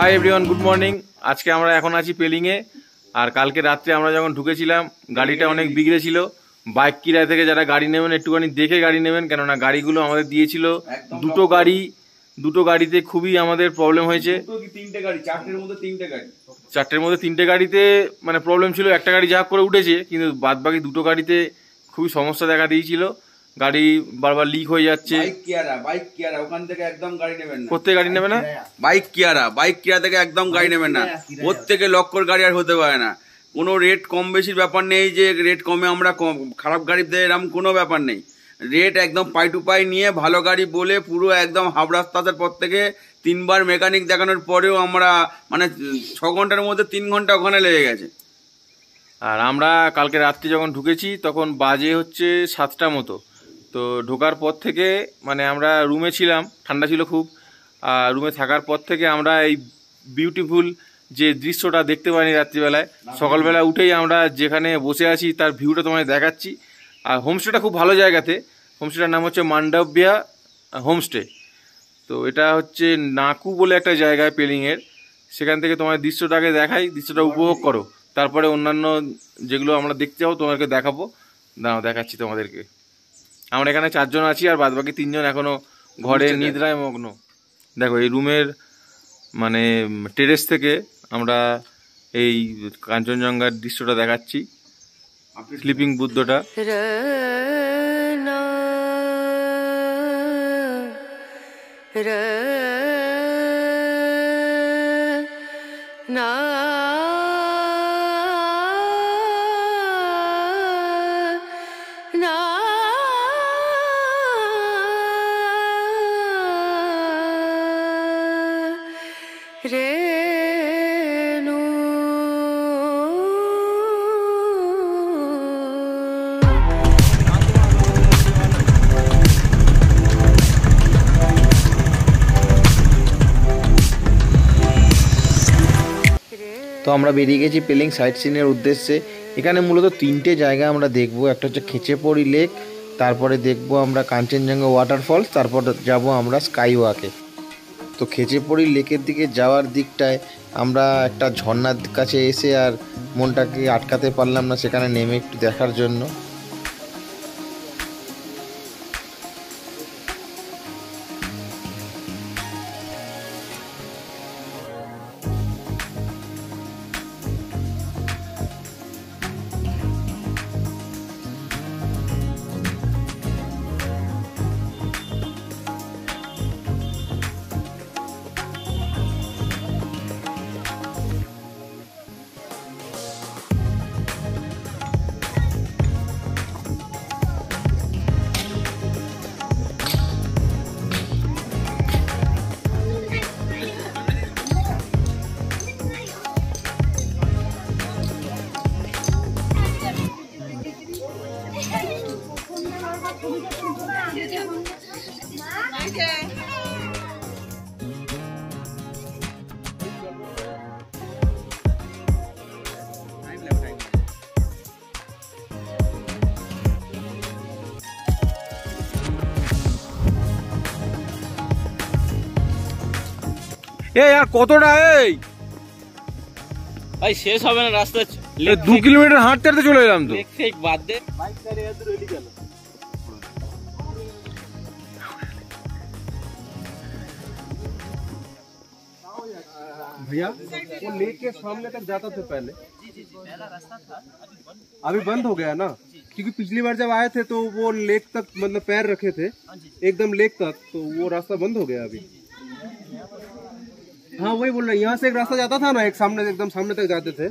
Hi everyone, good morning. আজকে আমরা এখন আছি পেলিংয়ে। আর কালকে রাত্রে আমরা যখন ঢুকেছিলাম গাড়িটা অনেক বিগড়ে ছিল। বাইক কিরায় থেকে যারা গাড়ি নেবেন একটুখানি দেখে গাড়ি নেবেন, কেননা গাড়িগুলো আমাদের দিয়েছিল দুটো গাড়িতে খুবই আমাদের প্রবলেম হয়েছে। চারটের মধ্যে তিনটে গাড়িতে মানে প্রবলেম ছিল। একটা গাড়ি যা করে উঠেছে, কিন্তু বাদ বাকি দুটো গাড়িতে খুবই সমস্যা দেখা দিয়েছিল। গাড়ি বারবার লিক হয়ে যাচ্ছে। বাইক কিয়ারা ওখান থেকে একদম গাড়ি নেবেন না। প্রত্যেক গাড়ি নেবে না। বাইক কিয়ারা থেকে একদম গাড়ি নেবেন না। প্রত্যেকে লক্কর গাড়ি আর হতে পারে না। কোনো রেট কম বেশির ব্যাপার নেই যে রেট কমে আমরা খারাপ গাড়ি দেয়, এরকম কোনো ব্যাপার নেই। রেট একদম পাই টু পাই নিয়ে ভালো গাড়ি বলে পুরো একদম হাফ রাস্তার পর থেকে 3বার মেকানিক দেখানোর পরেও আমরা মানে 6 ঘন্টার মধ্যে 3 ঘন্টা ওখানে লেগে গেছে। আর আমরা কালকে রাত্রে যখন ঢুকেছি তখন বাজে হচ্ছে 7টা মতো। তো ঢোকার পর থেকে মানে আমরা রুমে ছিলাম, ঠান্ডা ছিল খুব। আর রুমে থাকার পর থেকে আমরা এই বিউটিফুল যে দৃশ্যটা দেখতে পাইনি রাত্রিবেলায়, সকালবেলা উঠেই আমরা যেখানে বসে আছি তার ভিউটা তোমায় দেখাচ্ছি। আর হোমস্টেটা খুব ভালো জায়গাতে। হোমস্টেটার নাম হচ্ছে মান্ডব্যা হোমস্টে। তো এটা হচ্ছে নাকু বলে একটা জায়গায় পেলিংয়ের। সেখান থেকে তোমার দৃশ্যটাকে দেখাই, দৃশ্যটা উপভোগ করো। তারপরে অন্যান্য যেগুলো আমরা দেখতে যাবো তোমাদেরকে দেখাবো। দাঁড়াও, দেখাচ্ছি তোমাদেরকে। আমরা এখানে 4 জন আছি, আর বাদ বাকি 3 জন এখনো ঘরে নিদ্রায় মগ্ন। দেখো, এই রুমের মানে টেরেস থেকে আমরা এই কাঞ্চনজঙ্ঘার দৃশ্যটা দেখাচ্ছি, স্লিপিং বুদ্ধটা। তো আমরা বেরিয়ে গেছি পেলিং সাইট সিনের উদ্দেশ্যে। এখানে মূলত 3টে জায়গা আমরা দেখবো। একটা হচ্ছে খেচেপড়ি লেক, তারপরে দেখবো আমরা কাঞ্চনজঙ্ঘা ওয়াটারফলস, তারপর যাব আমরা স্কাই ওয়াকে। তো খেচেপড়ি লেকের দিকে যাওয়ার দিকটায় আমরা একটা ঝর্ণার কাছে এসে আর মনটাকে আটকাতে পারলাম না সেখানে নেমে একটু দেখার জন্য। আর কতটা এই ভাই শেষ হবে না রাস্তা। 2 কিলোমিটার হাঁটতে হাঁটতে চলে এলাম। তো বাদ দে भैया वो लेक के सामने तक जाता था पहले, अभी बंद हो गया ना, क्योंकि पिछली बार जब आए थे तो वो लेक तक मतलब पैर रखे थे एकदम लेक तक, तो वो रास्ता बंद हो गया अभी। हाँ वही बोल रहे, यहाँ से एक रास्ता जाता था ना, एक सामने एकदम सामने तक जाते थे,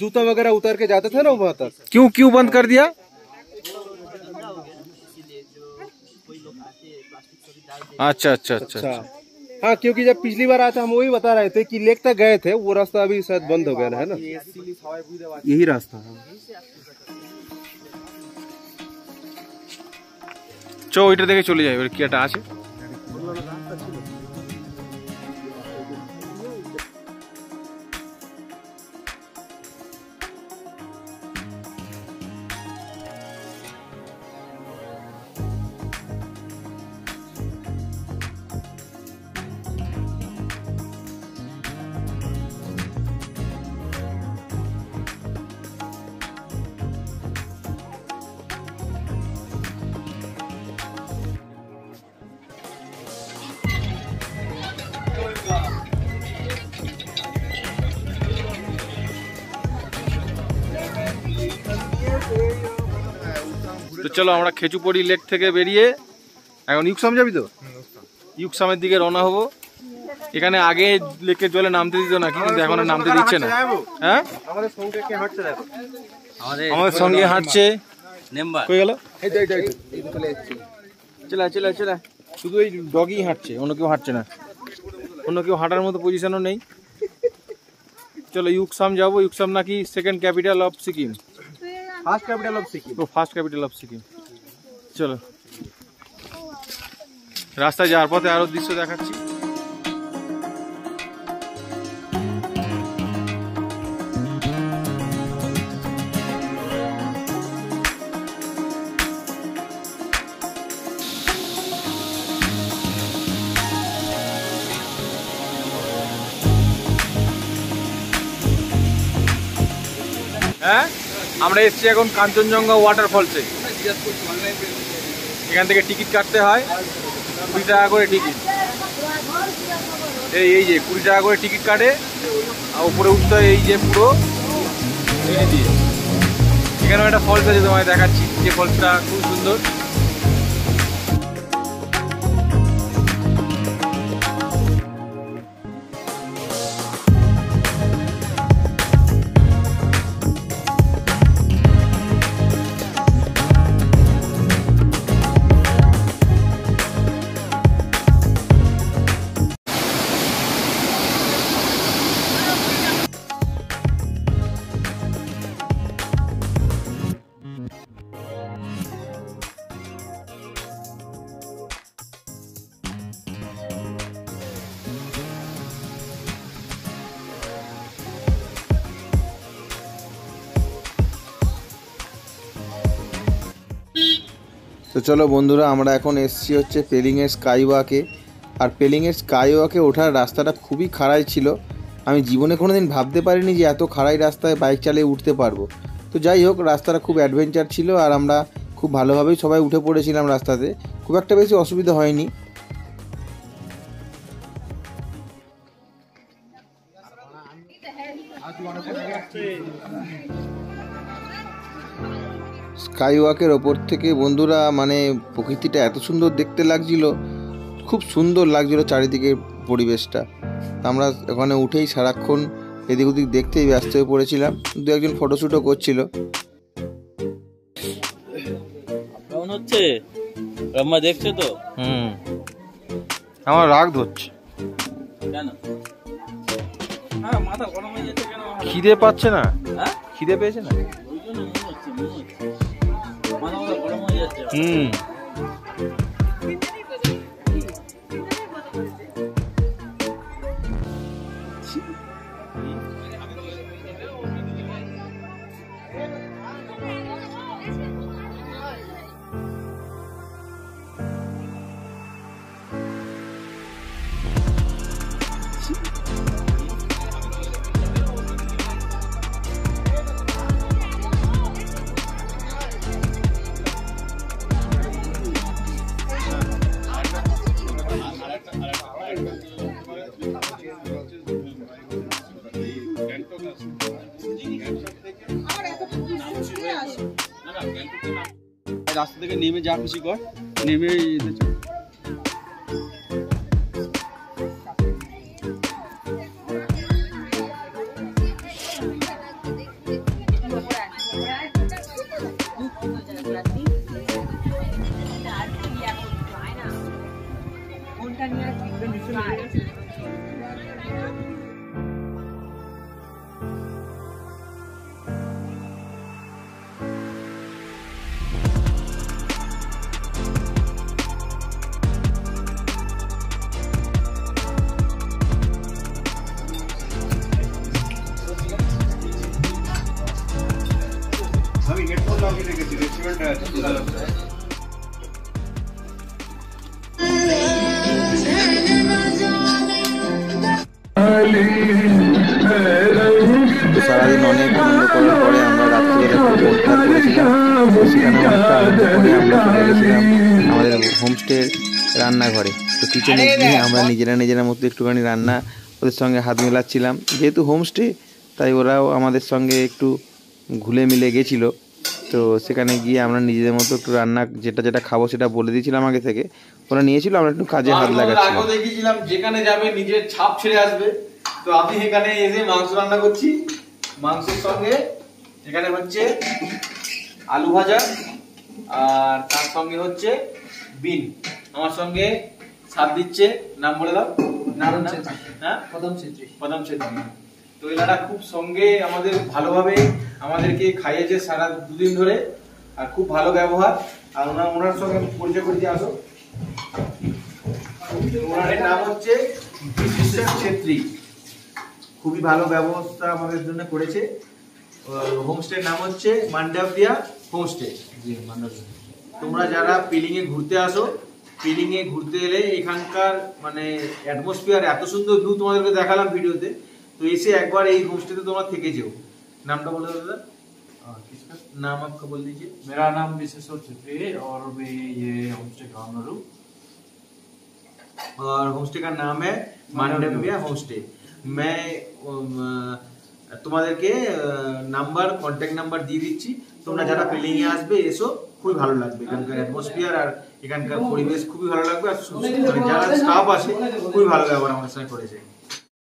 जूता वगैरह उतार के जाते थे ना वहां तक। क्यों बंद कर दिया? अच्छा। हाँ क्योंकि जब पिछली बार आया था हम वही बता रहे थे कि लेक तक गए थे, वो रास्ता अभी शायद बंद हो गया है ना, यही रास्ता है। চো ওইটা দেখে চলে যাই, ওর কি একটা আছে। চলো আমরা খেচুপড়ি লেক থেকে বেরিয়ে এখন ইউকসাম যাবি তো? ইউকসামের দিকে রওনা হবো। এখানে আগে লেকের জলে নামতে দিত না, কিন্তু এখন আর নামতে দিচ্ছে না। হ্যাঁ, আমাদের সঙ্গে হাঁটছে কই গেল? চলা চলা চলা, শুধু এই ডগই হাঁটছে, অন্য কেউ হাঁটছে না, অন্য কেউ হাঁটার মতো পজিশনও নেই। চলো ইউকসাম যাবো। ইউকসাম নাকি second capital of Sikkim, first capital of Sikkim. ও ফার্স্ট ক্যাপিটাল অফ সিকিম। চলো রাস্তায় যাওয়ার পথে আরো দৃশ্য দেখাচ্ছি। হ্যাঁ, আমরা এসছি এখন কাঞ্চনজঙ্ঘা ওয়াটারফলসে। এখান থেকে টিকিট কাটতে হয়, 20 টাকা করে টিকিট। এই যে 20 টাকা করে টিকিট কাটে, আর উপরে উঠতে হয় এই যে পুরো দিয়ে। এখানে একটা ফলস আছে, তোমায় দেখাচ্ছি, যে ফলসটা খুব সুন্দর। তো চলো বন্ধুরা, আমরা এখন এসছি হচ্ছে পেলিংয়ের স্কাই ওয়াকে। আর পেলিংয়ের স্কাই ওয়াকে ওঠার রাস্তাটা খুবই খাড়াই ছিল। আমি জীবনে কোনো দিন ভাবতে পারিনি যে এত খাড়াই রাস্তায় বাইক চালিয়ে উঠতে পারবো। তো যাই হোক, রাস্তাটা খুব অ্যাডভেঞ্চার ছিল, আর আমরা খুব ভালোভাবেই সবাই উঠে পড়েছিলাম রাস্তাতে, খুব একটা বেশি অসুবিধা হয়নি। স্কাই ওয়াকের ওপর থেকে বন্ধুরা মানে প্রকৃতিটা এত সুন্দর দেখতে লাগছিল, খুব সুন্দর লাগছিল চারিদিকের পরিবেশটা। আমরা ওখানে উঠেই সারাক্ষণ এদিক ওদিক দেখতেই ব্যস্ত হয়ে পড়েছিলাম। দু একজন ফটোশ্যুটও করছিল। কেমন হচ্ছে রম্মা, দেখছো তো? আমার রাগ ধরছে। কেন? হ্যাঁ, মাথা গরম হয়ে যাচ্ছে কেন? খিদে পাচ্ছে না? হ্যাঁ, খিদে পেয়েছে না? ওই জন্য মনে হচ্ছে মাথা গরম হয়ে যাচ্ছে। রাস্তা থেকে নেমে যা খুশি কর, নেমে সারাদিন অনেক আনন্দ করার পরে আমরা রাত্রিবেলা পরিষ্কার করেছিলাম। সেখানে অনেকটা আনন্দ করে আমরা চলে গেছিলাম আমাদের হোমস্টের রান্নাঘরে। তো কিচেনে গিয়ে আমরা নিজেরা মতো একটুখানি রান্না ওদের সঙ্গে হাত মেলাচ্ছিলাম। যেহেতু হোমস্টে, তাই ওরাও আমাদের সঙ্গে একটু ঘুলে মিলে গেছিলো। তো সেখানে গিয়ে আমরা নিজেদের মতো একটু রান্না যেটা যেটা খাবো সেটা বলে দিয়েছিলাম আগে থেকে, ওরা নিয়েছিল, আমরা একটু কাজে হাত লাগাচ্ছিলাম। আগেও দেখিয়েছিলাম যেখানে যাবে নিজের ছাপ ছেড়ে আসবে। তো আমি এখানে এসে মাংস রান্না করছি, মাংসের সঙ্গে এখানে হচ্ছে আলু ভাজা আর তার সঙ্গে হচ্ছে বিন। আমার সঙ্গে সাথ দিচ্ছে, নাম বলে দাও। প্রথম ছেত্রী। তো এনারা খুব সঙ্গে আমাদের ভালোভাবে আমাদেরকে খাইয়েছে সারা 2 দিন ধরে, আর খুব ভালো ব্যবহার। আর ওনার সঙ্গে পরিচয় করে দিয়ে আসো। ওনার নাম হচ্ছে বিশ্বাস ছেত্রী, খুবই ভালো ব্যবস্থা আমাদের জন্য করেছে। হোমস্টের নাম হচ্ছে মান্ডাভিয়া হোমস্টে। তোমরা যারা পিলিং এ ঘুরতে আসো, পিলিং এ ঘুরতে এলে এখানকার মানে অ্যাটমসফিয়ার এত সুন্দর, ভিউ তোমাদেরকে দেখালাম ভিডিওতে, তো এসে একবার এই হোমস্টেতে তোমরা থেকে যেও। नामটা বলে দাদা। किसका नाम आपका बोल दीजिए। मेरा नाम विशेश्वर छेत्री है और मैं ये होमस्टे का ऑनर हूँ और होमस्टे का नाम है मांडव्या होमस्टे। मैं তোমাদেরকে নাম্বার, কন্ট্যাক্ট নাম্বার দিয়ে দিচ্ছি। তোমরা যারা পিলিং এ আসবে এসো, খুবই ভালো লাগবে। এখানকার অ্যাটমসফিয়ার আর এখানকার পরিবেশ খুবই ভালো লাগবে। আর যারা স্টাফ আছে খুবই ভালো ব্যবহার আমাদের সঙ্গে করেছে।